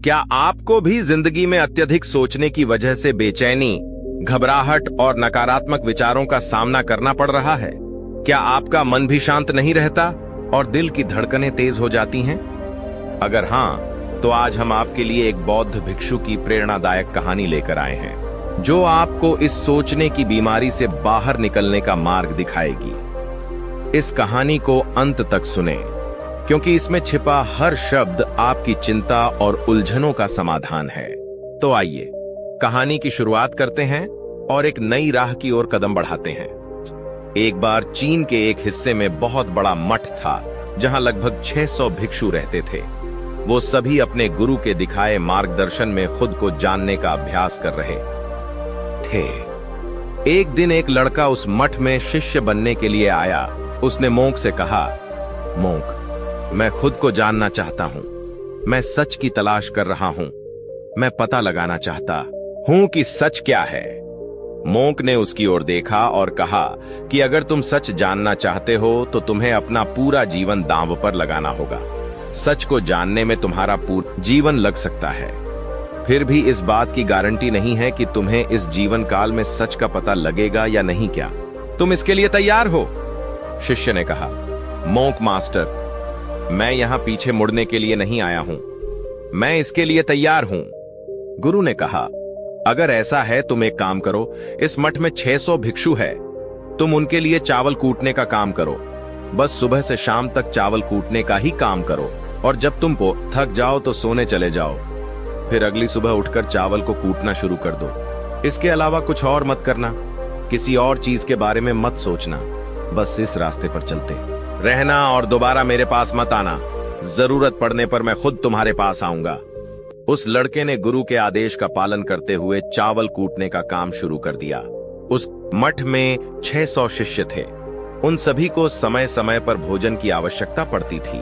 क्या आपको भी जिंदगी में अत्यधिक सोचने की वजह से बेचैनी, घबराहट और नकारात्मक विचारों का सामना करना पड़ रहा है? क्या आपका मन भी शांत नहीं रहता और दिल की धड़कनें तेज हो जाती हैं? अगर हां, तो आज हम आपके लिए एक बौद्ध भिक्षु की प्रेरणादायक कहानी लेकर आए हैं, जो आपको इस सोचने की बीमारी से बाहर निकलने का मार्ग दिखाएगी। इस कहानी को अंत तक सुने, क्योंकि इसमें छिपा हर शब्द आपकी चिंता और उलझनों का समाधान है। तो आइए कहानी की शुरुआत करते हैं और एक नई राह की ओर कदम बढ़ाते हैं। एक बार चीन के एक हिस्से में बहुत बड़ा मठ था, जहां लगभग 600 भिक्षु रहते थे। वो सभी अपने गुरु के दिखाए मार्गदर्शन में खुद को जानने का अभ्यास कर रहे थे। एक दिन एक लड़का उस मठ में शिष्य बनने के लिए आया। उसने मोंक से कहा, मोंक, मैं खुद को जानना चाहता हूं। मैं सच की तलाश कर रहा हूं। मैं पता लगाना चाहता हूं कि सच क्या है। मोंक ने उसकी ओर देखा और कहा कि अगर तुम सच जानना चाहते हो तो तुम्हें अपना पूरा जीवन दांव पर लगाना होगा। सच को जानने में तुम्हारा पूरा जीवन लग सकता है। फिर भी इस बात की गारंटी नहीं है कि तुम्हें इस जीवन काल में सच का पता लगेगा या नहीं। क्या तुम इसके लिए तैयार हो? शिष्य ने कहा, मोंक मास्टर, मैं यहां पीछे मुड़ने के लिए नहीं आया हूं। मैं इसके लिए तैयार हूं। गुरु ने कहा, अगर ऐसा है तुम एक काम करो, इस मठ में 600 भिक्षु है। तुम उनके लिए चावल कूटने का काम करो। बस सुबह से शाम तक चावल कूटने का ही काम करो, और जब तुम थक जाओ तो सोने चले जाओ। फिर अगली सुबह उठकर चावल को कूटना शुरू कर दो। इसके अलावा कुछ और मत करना। किसी और चीज के बारे में मत सोचना। बस इस रास्ते पर चलते रहना और दोबारा मेरे पास मत आना। जरूरत पड़ने पर मैं खुद तुम्हारे पास आऊंगा। उस लड़के ने गुरु के आदेश का पालन करते हुए चावल कूटने का काम शुरू कर दिया। उस मठ में 600 शिष्य थे। उन सभी को समय समय पर भोजन की आवश्यकता पड़ती थी,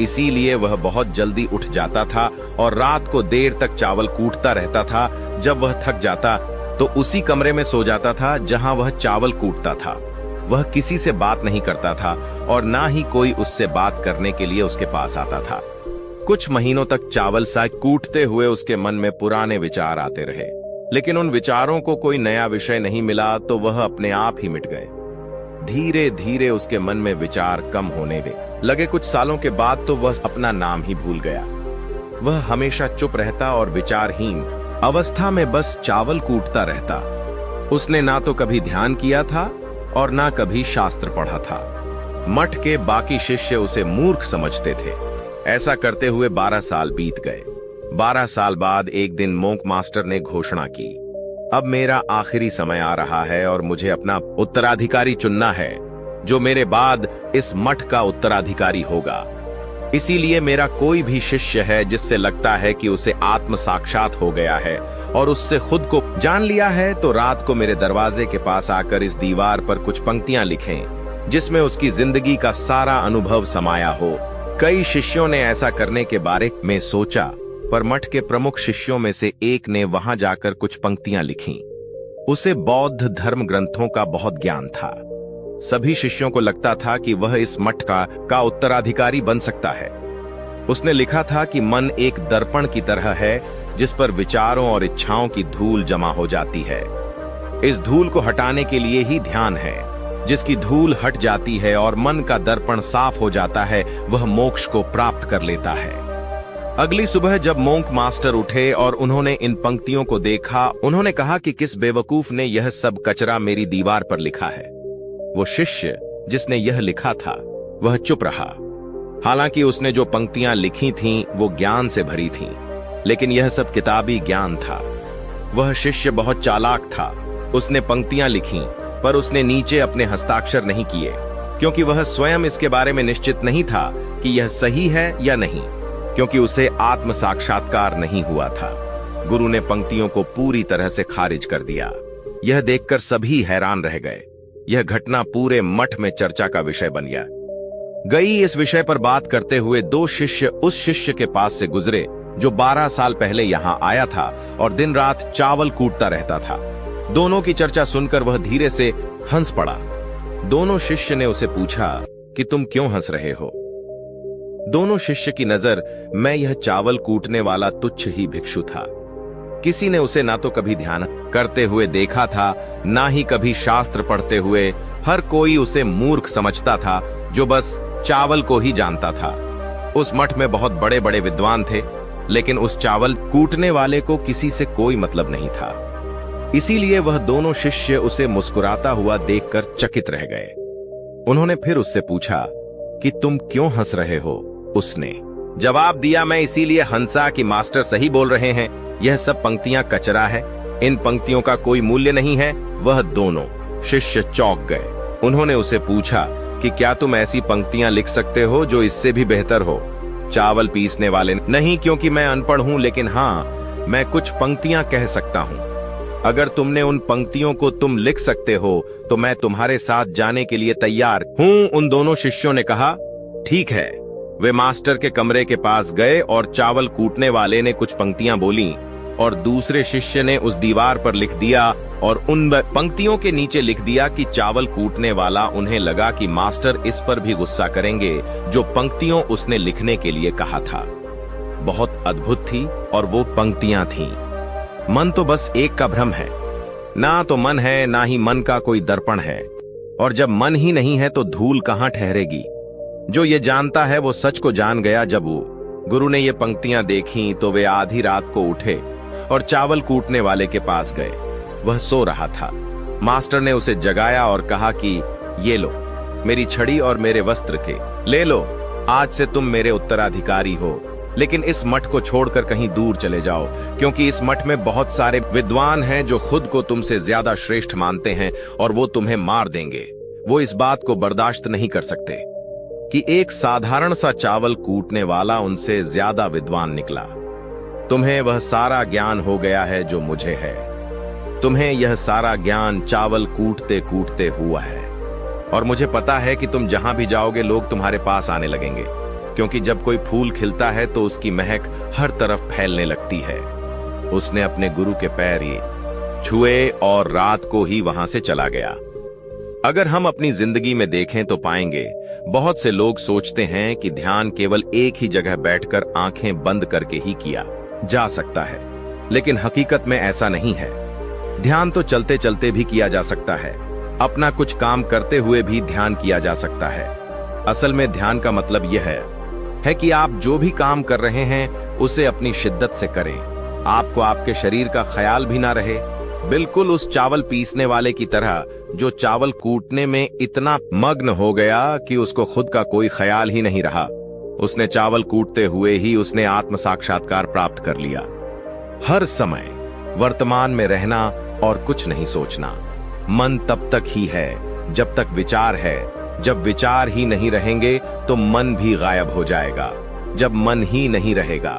इसीलिए वह बहुत जल्दी उठ जाता था और रात को देर तक चावल कूटता रहता था। जब वह थक जाता तो उसी कमरे में सो जाता था जहां वह चावल कूटता था। वह किसी से बात नहीं करता था और ना ही कोई उससे बात करने के लिए उसके पास आता था। कुछ महीनों तक चावल सा कूटते हुए उसके मन में पुराने विचार आते रहे, लेकिन उन विचारों को कोई नया विषय नहीं मिला तो वह अपने आप ही मिट गए। धीरे धीरे उसके मन में विचार कम होने लगे। कुछ सालों के बाद तो वह अपना नाम ही भूल गया। वह हमेशा चुप रहता और विचारहीन अवस्था में बस चावल कूटता रहता। उसने ना तो कभी ध्यान किया था और ना कभी शास्त्र पढ़ा था। मठ के बाकी शिष्य उसे मूर्ख समझते थे। ऐसा करते हुए 12 साल बीत गए। 12 साल बाद एक दिन मोंक मास्टर ने घोषणा की, अब मेरा आखिरी समय आ रहा है और मुझे अपना उत्तराधिकारी चुनना है, जो मेरे बाद इस मठ का उत्तराधिकारी होगा। इसीलिए मेरा कोई भी शिष्य है जिससे लगता है कि उसे आत्म साक्षात हो गया है और उससे खुद को जान लिया है, तो रात को मेरे दरवाजे के पास आकर इस दीवार पर कुछ पंक्तियां लिखें, जिसमें उसकी जिंदगी का सारा अनुभव समाया हो। कई शिष्यों ने ऐसा करने के बारे में सोचा, पर मठ के प्रमुख शिष्यों में से एक ने वहां जाकर कुछ पंक्तियां लिखीं। उसे बौद्ध धर्म ग्रंथों का बहुत ज्ञान था। सभी शिष्यों को लगता था कि वह इस मठ का उत्तराधिकारी बन सकता है। उसने लिखा था कि मन एक दर्पण की तरह है, जिस पर विचारों और इच्छाओं की धूल जमा हो जाती है। इस धूल को हटाने के लिए ही ध्यान है। जिसकी धूल हट जाती है और मन का दर्पण साफ हो जाता है, वह मोक्ष को प्राप्त कर लेता है। अगली सुबह जब मोंक मास्टर उठे और उन्होंने इन पंक्तियों को देखा, उन्होंने कहा कि किस बेवकूफ ने यह सब कचरा मेरी दीवार पर लिखा है। वो शिष्य जिसने यह लिखा था वह चुप रहा। हालांकि उसने जो पंक्तियां लिखी थीं वो ज्ञान से भरी थीं, लेकिन यह सब किताबी ज्ञान था। वह शिष्य बहुत चालाक था। उसने पंक्तियां लिखीं, पर उसने नीचे अपने हस्ताक्षर नहीं किए, क्योंकि वह स्वयं इसके बारे में निश्चित नहीं था कि यह सही है या नहीं, क्योंकि उसे आत्म साक्षात्कार नहीं हुआ था। गुरु ने पंक्तियों को पूरी तरह से खारिज कर दिया। यह देखकर सभी हैरान रह गए। यह घटना पूरे मठ में चर्चा का विषय बन गई। इस विषय पर बात करते हुए 2 शिष्य उस शिष्य के पास से गुजरे जो 12 साल पहले यहां आया था और दिन रात चावल कूटता रहता था। दोनों की चर्चा सुनकर वह धीरे से हंस पड़ा। दोनों शिष्य ने उसे पूछा कि तुम क्यों हंस रहे हो? दोनों शिष्य की नजर में यह चावल कूटने वाला तुच्छ ही भिक्षु था। किसी ने उसे ना तो कभी ध्यान करते हुए देखा था, ना ही कभी शास्त्र पढ़ते हुए। हर कोई उसे मूर्ख समझता था जो बस चावल को ही जानता था। उस मठ में बहुत बड़े बड़े विद्वान थे, लेकिन उस चावल कूटने वाले को किसी से कोई मतलब नहीं था। इसीलिए वह दोनों शिष्य उसे मुस्कुराता हुआ देखकर चकित रह गए। उन्होंने फिर उससे पूछा कि तुम क्यों हंस रहे हो? उसने जवाब दिया, मैं इसीलिए हंसा कि मास्टर सही बोल रहे हैं, यह सब पंक्तियां कचरा है, इन पंक्तियों का कोई मूल्य नहीं है। वह दोनों शिष्य चौंक गए। उन्होंने उसे पूछा कि क्या तुम ऐसी पंक्तियां लिख सकते हो जो इससे भी बेहतर हो? चावल पीसने वाले नहीं, क्योंकि मैं अनपढ़ हूं, लेकिन हाँ, मैं कुछ पंक्तियां कह सकता हूं। अगर तुमने उन पंक्तियों को तुम लिख सकते हो तो मैं तुम्हारे साथ जाने के लिए तैयार हूं। उन दोनों शिष्यों ने कहा, ठीक है। वे मास्टर के कमरे के पास गए और चावल कूटने वाले ने कुछ पंक्तियां बोली और दूसरे शिष्य ने उस दीवार पर लिख दिया और उन पंक्तियों के नीचे लिख दिया कि चावल कूटने वाला। उन्हें लगा कि मास्टर इस पर भी गुस्सा करेंगे जो पंक्तियों उसने लिखने के लिए कहा था। बहुत अद्भुत थी और वो पंक्तियां थीं, मन तो बस एक का भ्रम है, ना तो मन है ना ही मन का कोई दर्पण है, और जब मन ही नहीं है तो धूल कहां ठहरेगी। जो ये जानता है वो सच को जान गया। जब वो गुरु ने ये पंक्तियां देखी तो वे आधी रात को उठे और चावल कूटने वाले के पास गए। वह सो रहा था। मास्टर ने उसे जगाया और कहा कि ये लो मेरी छड़ी और मेरे वस्त्र के ले लो, आज से तुम मेरे उत्तराधिकारी हो। लेकिन इस मठ को छोड़कर कहीं दूर चले जाओ, क्योंकि इस मठ में बहुत सारे विद्वान हैं जो खुद को तुमसे ज्यादा श्रेष्ठ मानते हैं और वो तुम्हें मार देंगे। वो इस बात को बर्दाश्त नहीं कर सकते कि एक साधारण सा चावल कूटने वाला उनसे ज्यादा विद्वान निकला। तुम्हें वह सारा ज्ञान हो गया है जो मुझे है। तुम्हें यह सारा ज्ञान चावल कूटते कूटते हुआ है, और मुझे पता है कि तुम जहां भी जाओगे लोग तुम्हारे पास आने लगेंगे, क्योंकि जब कोई फूल खिलता है तो उसकी महक हर तरफ फैलने लगती है। उसने अपने गुरु के पैर छुए और रात को ही वहां से चला गया। अगर हम अपनी जिंदगी में देखें तो पाएंगे बहुत से लोग सोचते हैं कि ध्यान केवल एक ही जगह बैठकर आंखें बंद करके ही किया जा सकता है, लेकिन हकीकत में ऐसा नहीं है। ध्यान तो चलते चलते भी किया जा सकता है, अपना कुछ काम करते हुए भी ध्यान किया जा सकता है। असल में ध्यान का मतलब यह है कि आप जो भी काम कर रहे हैं उसे अपनी शिद्दत से करें। आपको आपके शरीर का ख्याल भी ना रहे, बिल्कुल उस चावल पीसने वाले की तरह जो चावल कूटने में इतना मग्न हो गया कि उसको खुद का कोई ख्याल ही नहीं रहा। उसने चावल कूटते हुए ही उसने आत्म साक्षात्कार प्राप्त कर लिया। हर समय वर्तमान में रहना और कुछ नहीं सोचना। मन तब तक ही है जब तक विचार है। जब विचार ही नहीं रहेंगे तो मन भी गायब हो जाएगा। जब मन ही नहीं रहेगा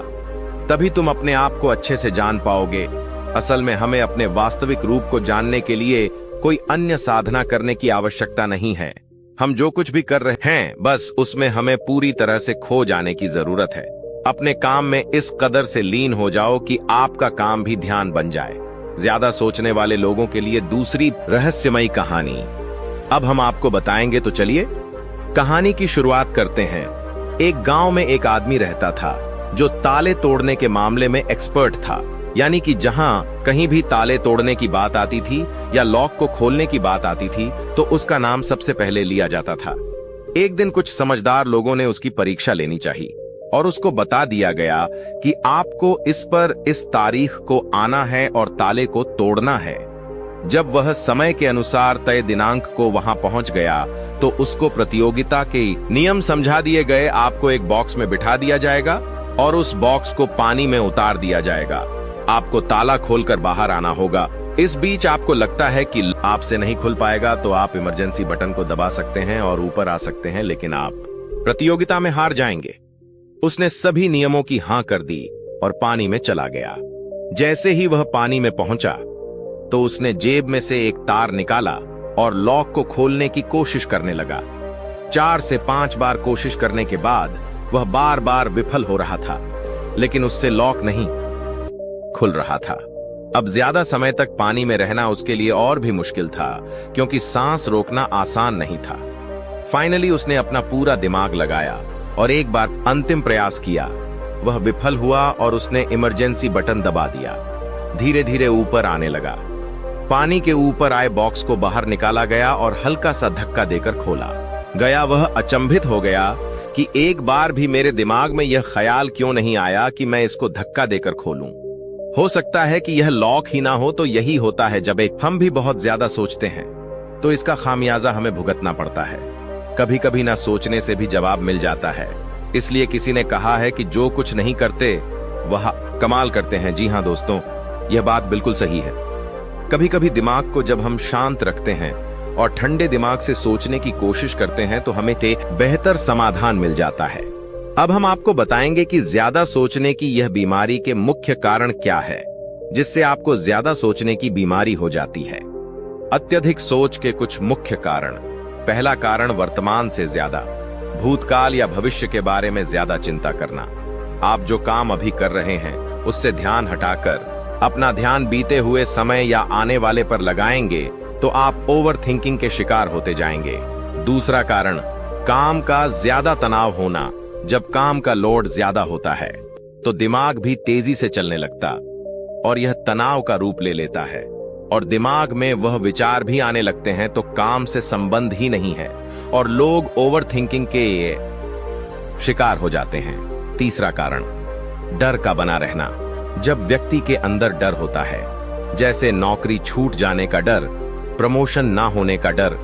तभी तुम अपने आप को अच्छे से जान पाओगे। असल में हमें अपने वास्तविक रूप को जानने के लिए कोई अन्य साधना करने की आवश्यकता नहीं है। हम जो कुछ भी कर रहे हैं बस उसमें हमें पूरी तरह से खो जाने की जरूरत है। अपने काम में इस कदर से लीन हो जाओ कि आपका काम भी ध्यान बन जाए। ज्यादा सोचने वाले लोगों के लिए दूसरी रहस्यमयी कहानी अब हम आपको बताएंगे, तो चलिए कहानी की शुरुआत करते हैं। एक गांव में एक आदमी रहता था जो ताले तोड़ने के मामले में एक्सपर्ट था। यानी कि जहां कहीं भी ताले तोड़ने की बात आती थी या लॉक को खोलने की बात आती थी तो उसका नाम सबसे पहले लिया जाता था। एक दिन कुछ समझदार लोगों ने उसकी परीक्षा लेनी चाहिए और उसको बता दिया गया कि आपको इस तारीख को आना है और ताले को तोड़ना है। जब वह समय के अनुसार तय दिनांक को वहां पहुंच गया तो उसको प्रतियोगिता के नियम समझा दिए गए। आपको एक बॉक्स में बिठा दिया जाएगा और उस बॉक्स को पानी में उतार दिया जाएगा। आपको ताला खोलकर बाहर आना होगा। इस बीच आपको लगता है कि आपसे नहीं खुल पाएगा तो आप इमरजेंसी बटन को दबा सकते हैं और ऊपर आ सकते हैं, लेकिन आप प्रतियोगिता में हार जाएंगे। उसने सभी नियमों की हां कर दी और पानी में चला गया। जैसे ही वह पानी में पहुंचा तो उसने जेब में से एक तार निकाला और लॉक को खोलने की कोशिश करने लगा। 4 से 5 बार कोशिश करने के बाद वह बार बार विफल हो रहा था, लेकिन उससे लॉक नहीं खुल रहा था। अब ज्यादा समय तक पानी में रहना उसके लिए और भी मुश्किल था, क्योंकि सांस रोकना आसान नहीं था। फाइनली उसने अपना पूरा दिमाग लगाया और एक बार अंतिम प्रयास किया। वह विफल हुआ और उसने इमरजेंसी बटन दबा दिया। धीरे धीरे ऊपर आने लगा। पानी के ऊपर आए बॉक्स को बाहर निकाला गया और हल्का सा धक्का देकर खोला गया। वह अचंभित हो गया कि एक बार भी मेरे दिमाग में यह ख्याल क्यों नहीं आया कि मैं इसको धक्का देकर खोलूं। हो सकता है कि यह लॉक ही ना हो। तो यही होता है जब हम भी बहुत ज्यादा सोचते हैं तो इसका खामियाजा हमें भुगतना पड़ता है। कभी कभी ना सोचने से भी जवाब मिल जाता है। इसलिए किसी ने कहा है कि जो कुछ नहीं करते वह कमाल करते हैं। जी हाँ दोस्तों, यह बात बिल्कुल सही है। कभी कभी दिमाग को जब हम शांत रखते हैं और ठंडे दिमाग से सोचने की कोशिश करते हैं तो हमें बेहतर समाधान मिल जाता है। अब हम आपको बताएंगे कि ज्यादा सोचने की यह बीमारी के मुख्य कारण क्या है, जिससे आपको ज्यादा सोचने की बीमारी हो जाती है। अत्यधिक सोच के कुछ मुख्य कारण। पहला कारण, वर्तमान से ज्यादा, भूतकाल या भविष्य के बारे में ज्यादा चिंता करना। आप जो काम अभी कर रहे हैं उससे ध्यान हटाकर अपना ध्यान बीते हुए समय या आने वाले पर लगाएंगे तो आप ओवर थिंकिंग के शिकार होते जाएंगे। दूसरा कारण, काम का ज्यादा तनाव होना। जब काम का लोड ज्यादा होता है तो दिमाग भी तेजी से चलने लगता और यह तनाव का रूप ले लेता है और दिमाग में वह विचार भी आने लगते हैं तो काम से संबंध ही नहीं है और लोग ओवर थिंकिंग के शिकार हो जाते हैं। तीसरा कारण, डर का बना रहना। जब व्यक्ति के अंदर डर होता है, जैसे नौकरी छूट जाने का डर, प्रमोशन ना होने का डर,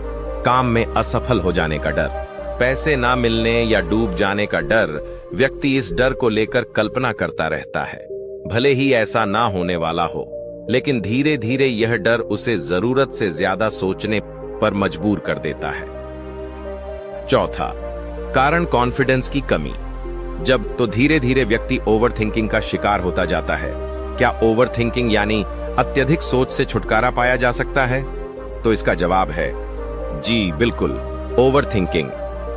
काम में असफल हो जाने का डर, पैसे ना मिलने या डूब जाने का डर, व्यक्ति इस डर को लेकर कल्पना करता रहता है। भले ही ऐसा ना होने वाला हो, लेकिन धीरे धीरे यह डर उसे जरूरत से ज्यादा सोचने पर मजबूर कर देता है। चौथा कारण, कॉन्फिडेंस की कमी। जब तो धीरे धीरे व्यक्ति ओवर थिंकिंग का शिकार होता जाता है। क्या ओवर थिंकिंग यानी अत्यधिक सोच से छुटकारा पाया जा सकता है? तो इसका जवाब है जी बिल्कुल। ओवर थिंकिंग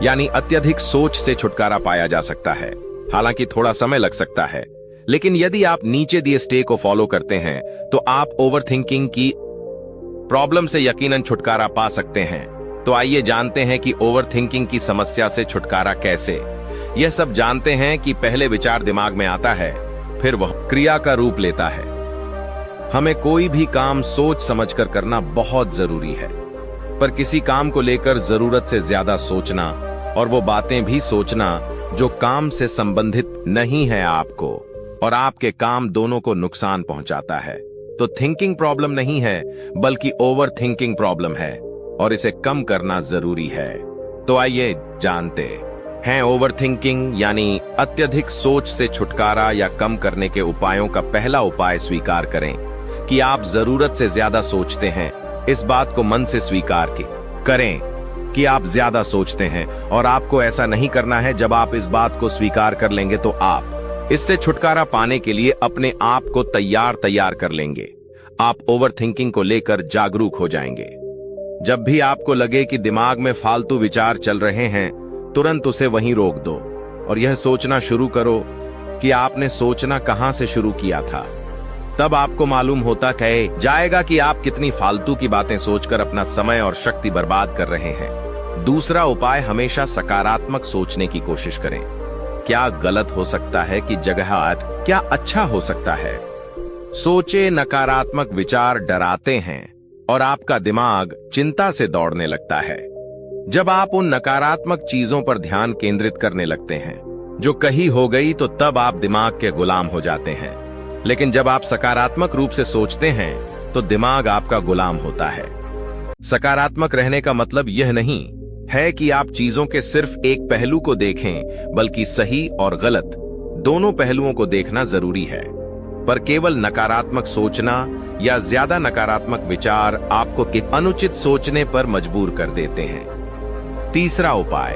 यानी अत्यधिक सोच से छुटकारा पाया जा सकता है। हालांकि थोड़ा समय लग सकता है, लेकिन यदि आप नीचे दिए स्टेप को फॉलो करते हैं तो आप ओवर थिंकिंग की प्रॉब्लम से यकीनन छुटकारा पा सकते हैं। तो आइए जानते हैं कि ओवर थिंकिंग की समस्या से छुटकारा कैसे। यह सब जानते हैं कि पहले विचार दिमाग में आता है, फिर वह क्रिया का रूप लेता है। हमें कोई भी काम सोच समझकर करना बहुत जरूरी है, पर किसी काम को लेकर जरूरत से ज्यादा सोचना और वो बातें भी सोचना जो काम से संबंधित नहीं है आपको और आपके काम दोनों को नुकसान पहुंचाता है, तो थिंकिंग प्रॉब्लम नहीं है बल्कि ओवर थिंकिंग प्रॉब्लम है और इसे कम करना जरूरी है। तो आइए जानते हैं ओवर थिंकिंग यानी अत्यधिक सोच से छुटकारा या कम करने के उपायों का पहला उपाय, स्वीकार करें कि आप जरूरत से ज्यादा सोचते हैं। इस बात को मन से स्वीकार करें कि आप ज्यादा सोचते हैं और आपको ऐसा नहीं करना है। जब आप इस बात को स्वीकार कर लेंगे तो आप इससे छुटकारा पाने के लिए अपने आप को तैयार कर लेंगे। आप ओवर थिंकिंग को लेकर जागरूक हो जाएंगे। जब भी आपको लगे कि दिमाग में फालतू विचार चल रहे हैं, तुरंत उसे वहीं रोक दो और यह सोचना शुरू करो कि आपने सोचना कहां से शुरू किया था। तब आपको मालूम होता जाएगा कि आप कितनी फालतू की बातें सोचकर अपना समय और शक्ति बर्बाद कर रहे हैं। दूसरा उपाय, हमेशा सकारात्मक सोचने की कोशिश करें। क्या गलत हो सकता है कि जगह क्या अच्छा हो सकता है? सोचे, नकारात्मक विचार डराते हैं और आपका दिमाग चिंता से दौड़ने लगता है। जब आप उन नकारात्मक चीजों पर ध्यान केंद्रित करने लगते हैं जो कही हो गई, तो तब आप दिमाग के गुलाम हो जाते हैं। लेकिन जब आप सकारात्मक रूप से सोचते हैं तो दिमाग आपका गुलाम होता है। सकारात्मक रहने का मतलब यह नहीं है कि आप चीजों के सिर्फ एक पहलू को देखें, बल्कि सही और गलत दोनों पहलुओं को देखना जरूरी है। पर केवल नकारात्मक सोचना या ज्यादा नकारात्मक विचार आपको अनुचित सोचने पर मजबूर कर देते हैं। तीसरा उपाय,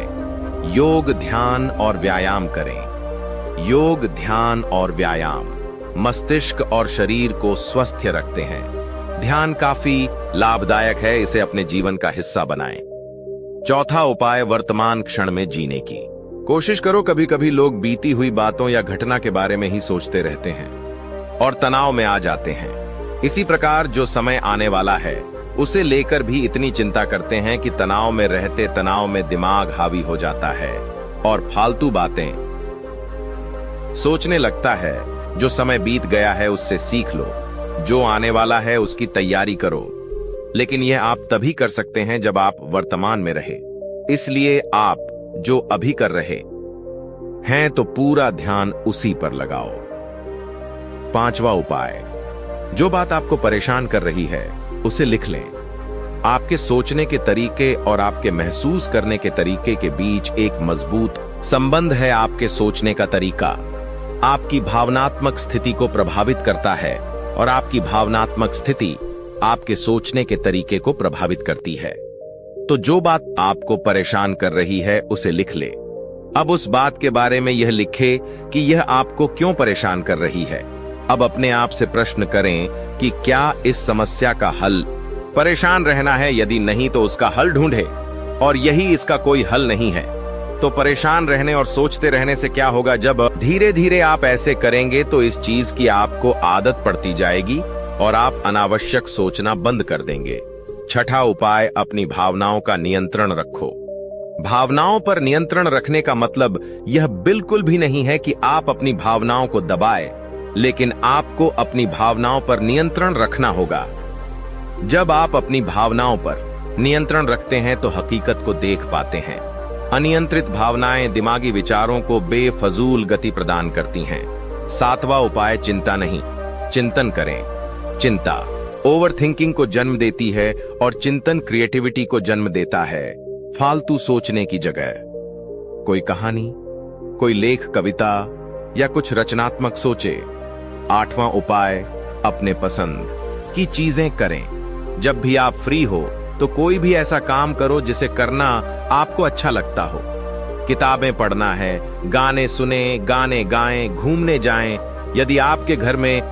योग, ध्यान और व्यायाम करें। योग, ध्यान और व्यायाम मस्तिष्क और शरीर को स्वस्थ रखते हैं। ध्यान काफी लाभदायक है, इसे अपने जीवन का हिस्सा बनाएं। चौथा उपाय, वर्तमान क्षण में जीने की कोशिश करो। कभी कभी लोग बीती हुई बातों या घटना के बारे में ही सोचते रहते हैं और तनाव में आ जाते हैं। इसी प्रकार जो समय आने वाला है उसे लेकर भी इतनी चिंता करते हैं कि तनाव में रहते तनाव में दिमाग हावी हो जाता है और फालतू बातें सोचने लगता है। जो समय बीत गया है उससे सीख लो, जो आने वाला है उसकी तैयारी करो। लेकिन यह आप तभी कर सकते हैं जब आप वर्तमान में रहे। इसलिए आप जो अभी कर रहे हैं तो पूरा ध्यान उसी पर लगाओ। 5वां उपाय, जो बात आपको परेशान कर रही है उसे लिख लें। आपके सोचने के तरीके और आपके महसूस करने के तरीके के बीच एक मजबूत संबंध है। आपके सोचने का तरीका आपकी भावनात्मक स्थिति को प्रभावित करता है और आपकी भावनात्मक स्थिति आपके सोचने के तरीके को प्रभावित करती है। तो जो बात आपको परेशान कर रही है उसे लिख ले। अब उस बात के बारे में यह लिखे कि यह आपको क्यों परेशान कर रही है। अब अपने आप से प्रश्न करें कि क्या इस समस्या का हल परेशान रहना है? यदि नहीं तो उसका हल ढूंढे, और यही इसका कोई हल नहीं है तो परेशान रहने और सोचते रहने से क्या होगा? जब धीरे धीरे आप ऐसे करेंगे तो इस चीज की आपको आदत पड़ती जाएगी और आप अनावश्यक सोचना बंद कर देंगे। 6वां उपाय, अपनी भावनाओं का नियंत्रण रखो। भावनाओं पर नियंत्रण रखने का मतलब यह बिल्कुल भी नहीं है कि आप अपनी भावनाओं को दबाएं, लेकिन आपको अपनी भावनाओं पर नियंत्रण रखना होगा। जब आप अपनी भावनाओं पर नियंत्रण रखते हैं तो हकीकत को देख पाते हैं। अनियंत्रित भावनाएं दिमागी विचारों को बेफजूल गति प्रदान करती हैं। 7वां उपाय, चिंता नहीं, चिंतन करें। चिंता ओवरथिंकिंग को जन्म देती है और चिंतन क्रिएटिविटी को जन्म देता है। फालतू सोचने की जगह कोई कहानी, कोई लेख, कविता या कुछ रचनात्मक सोचे। 8वां उपाय, अपने पसंद की चीजें करें। जब भी आप फ्री हो तो कोई भी ऐसा काम करो जिसे करना आपको अच्छा लगता हो। किताबें पढ़ना है, गाने सुने, गाने गाएं, घूमने जाएं। यदि आपके घर में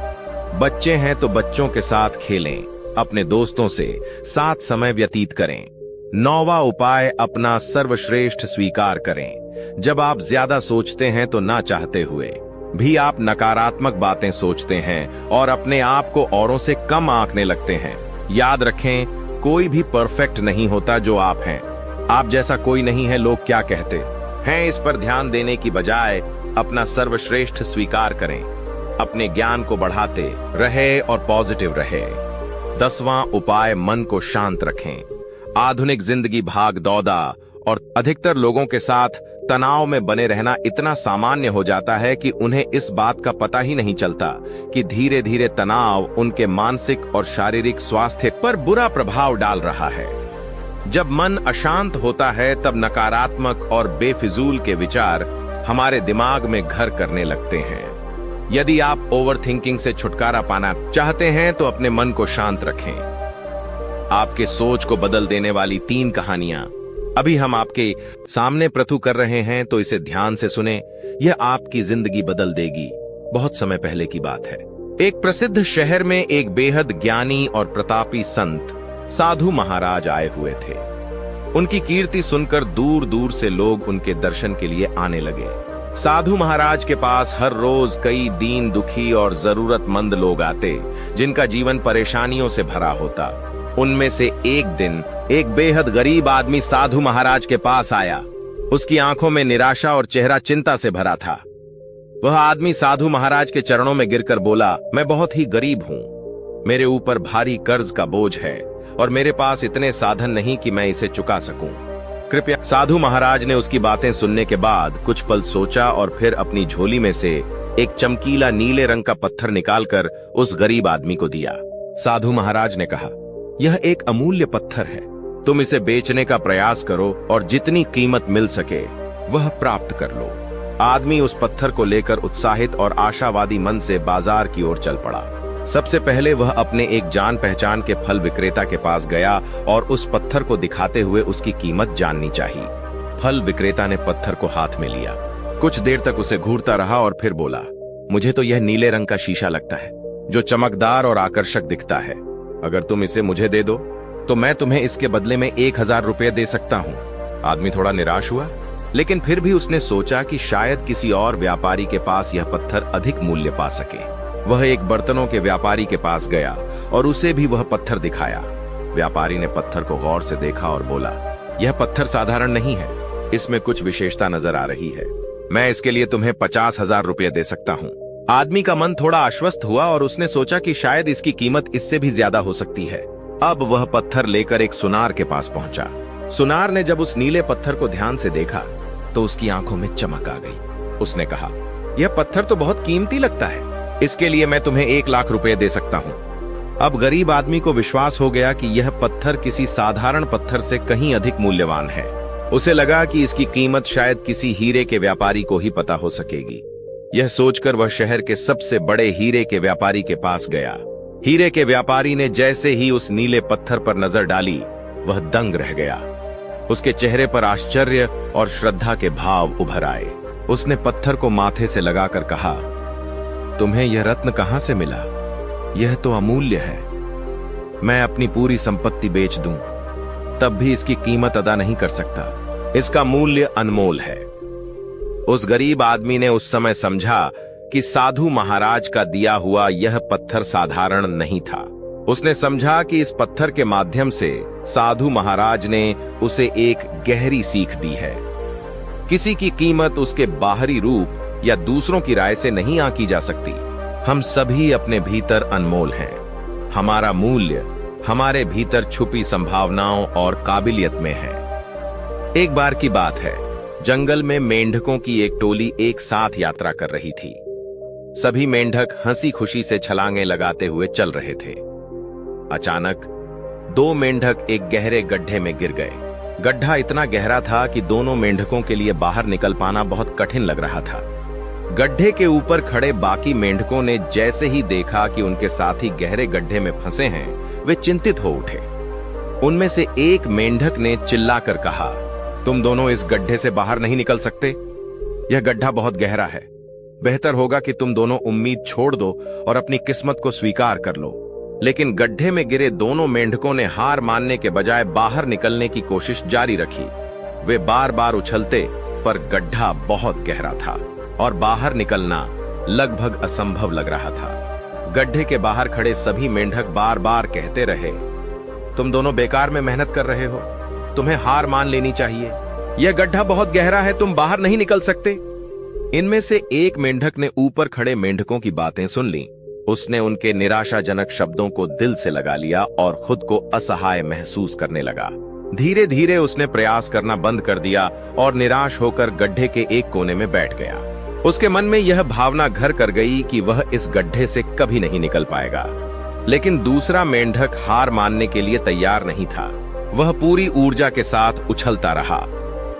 बच्चे हैं तो बच्चों के साथ खेलें, अपने दोस्तों से साथ समय व्यतीत करें। 9वां उपाय, अपना सर्वश्रेष्ठ स्वीकार करें। जब आप ज्यादा सोचते हैं तो ना चाहते हुए भी आप नकारात्मक बातें सोचते हैं और अपने आप को औरों से कम आंकने लगते हैं। याद रखें, कोई भी परफेक्ट नहीं होता जो आप हैं। आप जैसा कोई नहीं है लोग क्या कहते हैं, इस पर ध्यान देने की बजाय अपना सर्वश्रेष्ठ स्वीकार करें। अपने ज्ञान को बढ़ाते रहे और पॉजिटिव रहे। 10वां उपाय, मन को शांत रखें। आधुनिक जिंदगी भाग दौड़ा और अधिकतर लोगों के साथ तनाव में बने रहना इतना सामान्य हो जाता है कि उन्हें इस बात का पता ही नहीं चलता कि धीरे धीरे तनाव उनके मानसिक और शारीरिक स्वास्थ्य पर बुरा प्रभाव डाल रहा है। जब मन अशांत होता है तब नकारात्मक और बेफिजूल के विचार हमारे दिमाग में घर करने लगते हैं। यदि आप ओवरथिंकिंग से छुटकारा पाना चाहते हैं तो अपने मन को शांत रखें। आपके सोच को बदल देने वाली 3 कहानियां अभी हम आपके सामने प्रस्तुत कर रहे हैं, तो इसे ध्यान से सुने। यह आपकी जिंदगी बदल देगी। बहुत समय पहले की बात है। एक प्रसिद्ध शहर में एक बेहद ज्ञानी और प्रतापी संत साधु महाराज आए हुए थे। उनकी कीर्ति सुनकर दूर दूर से लोग उनके दर्शन के लिए आने लगे। साधु महाराज के पास हर रोज कई दीन दुखी और जरूरतमंद लोग आते, जिनका जीवन परेशानियों से भरा होता। उनमें से एक दिन एक बेहद गरीब आदमी साधु महाराज के पास आया। उसकी आंखों में निराशा और चेहरा चिंता से भरा था। वह आदमी साधु महाराज के चरणों में गिरकर बोला, मैं बहुत ही गरीब हूँ। मेरे ऊपर भारी कर्ज का बोझ है और मेरे पास इतने साधन नहीं कि मैं इसे चुका सकूं। कृपया। साधु महाराज ने उसकी बातें सुनने के बाद कुछ पल सोचा और फिर अपनी झोली में से एक चमकीला नीले रंग का पत्थर निकालकर उस गरीब आदमी को दिया। साधु महाराज ने कहा, यह एक अमूल्य पत्थर है। तुम इसे बेचने का प्रयास करो और जितनी कीमत मिल सके वह प्राप्त कर लो। आदमी उस पत्थर को लेकर उत्साहित और आशावादी मन से बाजार की ओर चल पड़ा। सबसे पहले वह अपने एक जान पहचान के फल विक्रेता के पास गया और उस पत्थर को दिखाते हुए उसकी कीमत जाननी चाहिए। फल विक्रेता ने पत्थर को हाथ में लिया, कुछ देर तक उसे घूरता रहा और फिर बोला, मुझे तो यह नीले रंग का शीशा लगता है जो चमकदार और आकर्षक दिखता है। अगर तुम इसे मुझे दे दो तो मैं तुम्हें इसके बदले में 1000 रुपये दे सकता हूँ। आदमी थोड़ा निराश हुआ, लेकिन फिर भी उसने सोचा कि शायद किसी और व्यापारी के पास यह पत्थर अधिक मूल्य पा सके। वह एक बर्तनों के व्यापारी के पास गया और उसे भी वह पत्थर दिखाया। व्यापारी ने पत्थर को गौर से देखा और बोला, यह पत्थर साधारण नहीं है, इसमें कुछ विशेषता नजर आ रही है। मैं इसके लिए तुम्हें 50,000 रुपये दे सकता हूँ। आदमी का मन थोड़ा आश्वस्त हुआ और उसने सोचा कि शायद इसकी कीमत इससे भी ज्यादा हो सकती है। अब वह पत्थर लेकर एक सुनार के पास पहुंचा। सुनार ने जब उस नीले पत्थर को ध्यान से देखा तो उसकी आंखों में चमक आ गई। उसने कहा, यह पत्थर तो बहुत कीमती लगता है, इसके लिए मैं तुम्हें 1 लाख रुपए दे सकता हूँ। अब गरीब आदमी को विश्वास हो गया कि यह पत्थर किसी साधारण पत्थर से कहीं अधिक मूल्यवान है। उसे लगा कि इसकी कीमत शायद किसी हीरे के व्यापारी को ही पता हो सकेगी। यह सोचकर वह शहर के सबसे बड़े हीरे के व्यापारी के पास गया। हीरे के व्यापारी ने जैसे ही उस नीले पत्थर पर नजर डाली, वह दंग रह गया। उसके चेहरे पर आश्चर्य और श्रद्धा के भाव उभर आए। उसने पत्थर को माथे से लगाकर कहा, तुम्हें यह रत्न कहां से मिला? यह तो अमूल्य है। मैं अपनी पूरी संपत्ति बेच दूं, तब भी इसकी कीमत अदा नहीं कर सकता। इसका मूल्य अनमोल है। उस गरीब आदमी ने उस समय समझा कि साधु महाराज का दिया हुआ यह पत्थर साधारण नहीं था। उसने समझा कि इस पत्थर के माध्यम से साधु महाराज ने उसे एक गहरी सीख दी है। किसी की कीमत उसके बाहरी रूप या दूसरों की राय से नहीं आंकी जा सकती। हम सभी अपने भीतर अनमोल हैं। हमारा मूल्य हमारे भीतर छुपी संभावनाओं और काबिलियत में है। एक बार की बात है, जंगल में मेंढकों की एक टोली एक साथ यात्रा कर रही थी। सभी मेंढक हंसी खुशी से छलांगे लगाते हुए चल रहे थे। अचानक 2 मेंढक एक गहरे गड्ढे में गिर गए। गड्ढा इतना गहरा था कि दोनों मेंढकों के लिए बाहर निकल पाना बहुत कठिन लग रहा था। गड्ढे के ऊपर खड़े बाकी मेंढकों ने जैसे ही देखा कि उनके साथी गहरे गड्ढे में फंसे हैं, वे चिंतित हो उठे। उनमें से एक मेंढक ने चिल्लाकर कहा, तुम दोनों इस गड्ढे से बाहर नहीं निकल सकते। यह गड्ढा बहुत गहरा है। बेहतर होगा कि तुम दोनों उम्मीद छोड़ दो और अपनी किस्मत को स्वीकार कर लो। लेकिन गड्ढे में गिरे दोनों मेंढकों ने हार मानने के बजाय बाहर निकलने की कोशिश जारी रखी। वे बार बार उछलते, पर गड्ढा बहुत गहरा था और बाहर निकलना लगभग असंभव लग रहा था। गड्ढे के बाहर खड़े सभी मेंढक बार बार कहते रहे, तुम दोनों बेकार में मेहनत कर रहे हो, तुम्हें हार मान लेनी चाहिए। यह गड्ढा बहुत गहरा है, तुम बाहर नहीं निकल सकते। इनमें से एक मेंढक ने ऊपर खड़े मेंढकों की बातें सुन ली। उसने उनके निराशाजनक शब्दों को दिल से लगा लिया और खुद को असहाय महसूस करने लगा। धीरे धीरे उसने प्रयास करना बंद कर दिया और निराश होकर गड्ढे के एक कोने में बैठ गया। उसके मन में यह भावना घर कर गई कि वह इस गड्ढे से कभी नहीं निकल पाएगा। लेकिन दूसरा मेंढक हार मानने के लिए तैयार नहीं था। वह पूरी ऊर्जा के साथ उछलता रहा।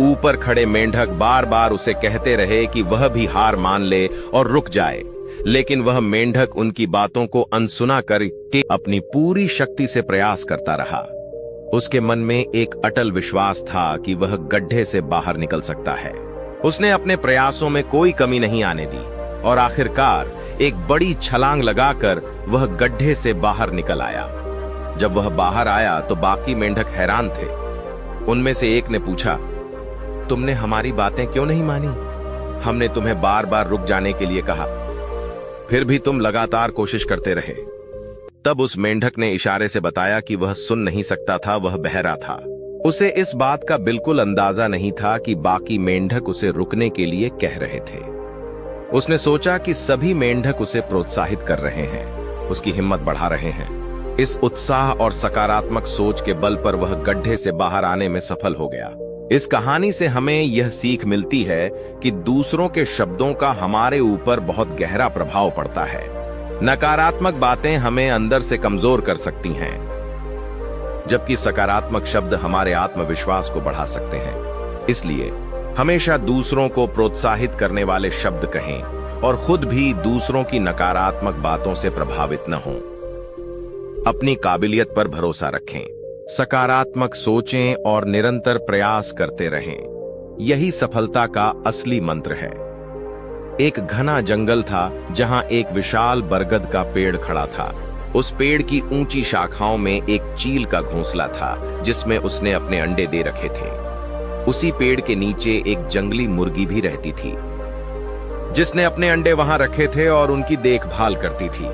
ऊपर खड़े मेंढक बार बार उसे कहते रहे कि वह भी हार मान ले और रुक जाए, लेकिन वह मेंढक उनकी बातों को अनसुना करके अपनी पूरी शक्ति से प्रयास करता रहा। उसके मन में एक अटल विश्वास था कि वह गड्ढे से बाहर निकल सकता है। उसने अपने प्रयासों में कोई कमी नहीं आने दी और आखिरकार एक बड़ी छलांग लगाकर वह गड्ढे से बाहर निकल आया। जब वह बाहर आया तो बाकी मेंढक हैरान थे। उनमें से एक ने पूछा, तुमने हमारी बातें क्यों नहीं मानी? हमने तुम्हें बार बार रुक जाने के लिए कहा, फिर भी तुम लगातार कोशिश करते रहे। तब उस मेंढक ने इशारे से बताया कि वह सुन नहीं सकता था, वह बहरा था। उसे इस बात का बिल्कुल अंदाजा नहीं था कि बाकी मेंढक उसे रुकने के लिए कह रहे थे। उसने सोचा कि सभी मेंढक उसे प्रोत्साहित कर रहे हैं, उसकी हिम्मत बढ़ा रहे हैं। इस उत्साह और सकारात्मक सोच के बल पर वह गड्ढे से बाहर आने में सफल हो गया। इस कहानी से हमें यह सीख मिलती है कि दूसरों के शब्दों का हमारे ऊपर बहुत गहरा प्रभाव पड़ता है। नकारात्मक बातें हमें अंदर से कमजोर कर सकती हैं, जबकि सकारात्मक शब्द हमारे आत्मविश्वास को बढ़ा सकते हैं। इसलिए हमेशा दूसरों को प्रोत्साहित करने वाले शब्द कहें और खुद भी दूसरों की नकारात्मक बातों से प्रभावित न हों। अपनी काबिलियत पर भरोसा रखें, सकारात्मक सोचें और निरंतर प्रयास करते रहें। यही सफलता का असली मंत्र है। एक घना जंगल था जहां एक विशाल बरगद का पेड़ खड़ा था। उस पेड़ की ऊंची शाखाओं में एक चील का घोंसला था जिसमें उसने अपने अंडे दे रखे थे। उसी पेड़ के नीचे एक जंगली मुर्गी भी रहती थी जिसने अपने अंडे वहां रखे थे और उनकी देखभाल करती थी।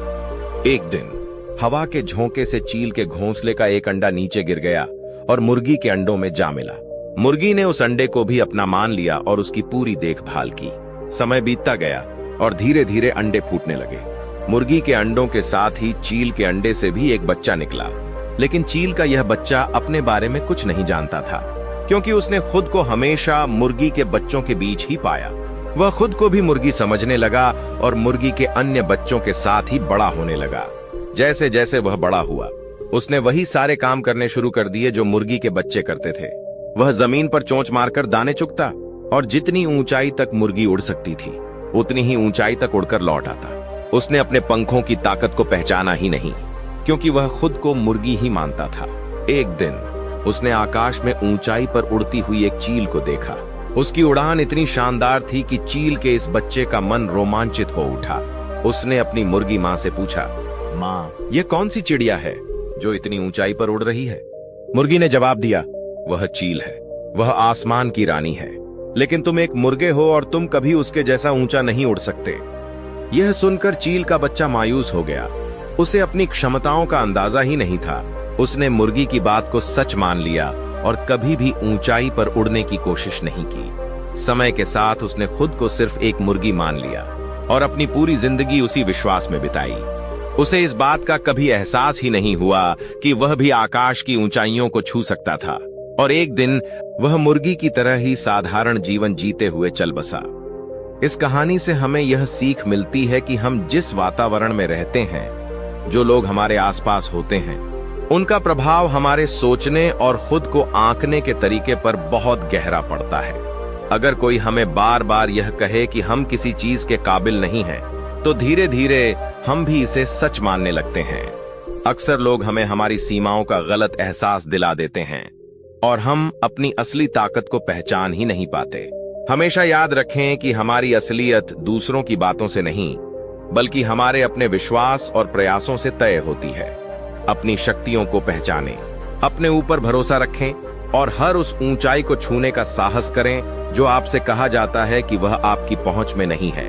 एक दिन हवा के झोंके से चील के घोंसले का एक अंडा नीचे गिर गया और मुर्गी के अंडों में जा मिला। मुर्गी ने उस अंडे को भी अपना मान लिया और उसकी पूरी देखभाल की। समय बीतता गया और धीरे धीरे अंडे फूटने लगे। मुर्गी के अंडों के साथ ही चील के अंडे से भी एक बच्चा निकला। लेकिन चील का यह बच्चा अपने बारे में कुछ नहीं जानता था, क्योंकि उसने खुद को हमेशा मुर्गी के बच्चों के बीच ही पाया। वह खुद को भी मुर्गी समझने लगा और मुर्गी के अन्य बच्चों के साथ ही बड़ा होने लगा। जैसे जैसे वह बड़ा हुआ, उसने वही सारे काम करने शुरू कर दिए जो मुर्गी के बच्चे करते थे। वह जमीन पर चोंच मारकर दाने चुगता और जितनी ऊंचाई तक मुर्गी उड़ सकती थी उतनी ही ऊंचाई तक उड़कर लौट आता। उसने अपने पंखों की ताकत को पहचाना ही नहीं, क्योंकि वह खुद को मुर्गी ही मानता था। एक दिन उसने आकाश में ऊंचाई पर उड़ती हुई एक चील को देखा। उसकी उड़ान इतनी शानदार थी कि चील के इस बच्चे का मन रोमांचित हो उठा। उसने अपनी मुर्गी माँ से पूछा, माँ, ये कौन सी चिड़िया है जो इतनी ऊंचाई पर उड़ रही है? मुर्गी ने जवाब दिया, वह चील है। वह आसमान की रानी है, लेकिन तुम एक मुर्गे हो और तुम कभी उसके जैसा ऊंचा नहीं उड़ सकते। यह सुनकर चील का बच्चा मायूस हो गया। उसे अपनी क्षमताओं का अंदाजा ही नहीं था। उसने मुर्गी की बात को सच मान लिया और कभी भी ऊंचाई पर उड़ने की कोशिश नहीं की। समय के साथ उसने खुद को सिर्फ एक मुर्गी मान लिया और अपनी पूरी जिंदगी उसी विश्वास में बिताई। उसे इस बात का कभी एहसास ही नहीं हुआ कि वह भी आकाश की ऊंचाइयों को छू सकता था। और एक दिन वह मुर्गी की तरह ही साधारण जीवन जीते हुए चल बसा। इस कहानी से हमें यह सीख मिलती है कि हम जिस वातावरण में रहते हैं, जो लोग हमारे आसपास होते हैं, उनका प्रभाव हमारे सोचने और खुद को आंकने के तरीके पर बहुत गहरा पड़ता है। अगर कोई हमें बार बार यह कहे कि हम किसी चीज के काबिल नहीं हैं, तो धीरे धीरे हम भी इसे सच मानने लगते हैं। अक्सर लोग हमें हमारी सीमाओं का गलत एहसास दिला देते हैं और हम अपनी असली ताकत को पहचान ही नहीं पाते। हमेशा याद रखें कि हमारी असलियत दूसरों की बातों से नहीं, बल्कि हमारे अपने विश्वास और प्रयासों से तय होती है। अपनी शक्तियों को पहचानें, अपने ऊपर भरोसा रखें और हर उस ऊंचाई को छूने का साहस करें जो आपसे कहा जाता है कि वह आपकी पहुंच में नहीं है।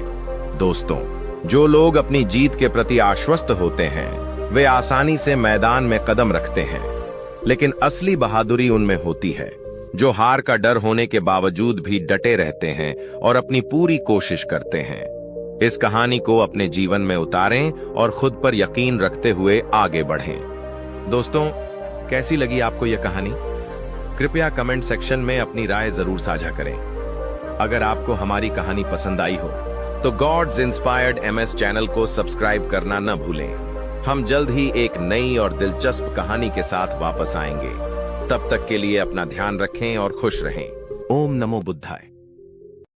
दोस्तों, जो लोग अपनी जीत के प्रति आश्वस्त होते हैं, वे आसानी से मैदान में कदम रखते हैं, लेकिन असली बहादुरी उनमें होती है जो हार का डर होने के बावजूद भी डटे रहते हैं और अपनी पूरी कोशिश करते हैं। इस कहानी को अपने जीवन में उतारें और खुद पर यकीन रखते हुए आगे बढ़ें। दोस्तों, कैसी लगी आपको यह कहानी? कृपया कमेंट सेक्शन में अपनी राय जरूर साझा करें। अगर आपको हमारी कहानी पसंद आई हो तो गॉड्स इंस्पायर्ड MS चैनल को सब्सक्राइब करना न भूलें। हम जल्द ही एक नई और दिलचस्प कहानी के साथ वापस आएंगे। तब तक के लिए अपना ध्यान रखें और खुश रहें। ओम नमो बुद्धाय।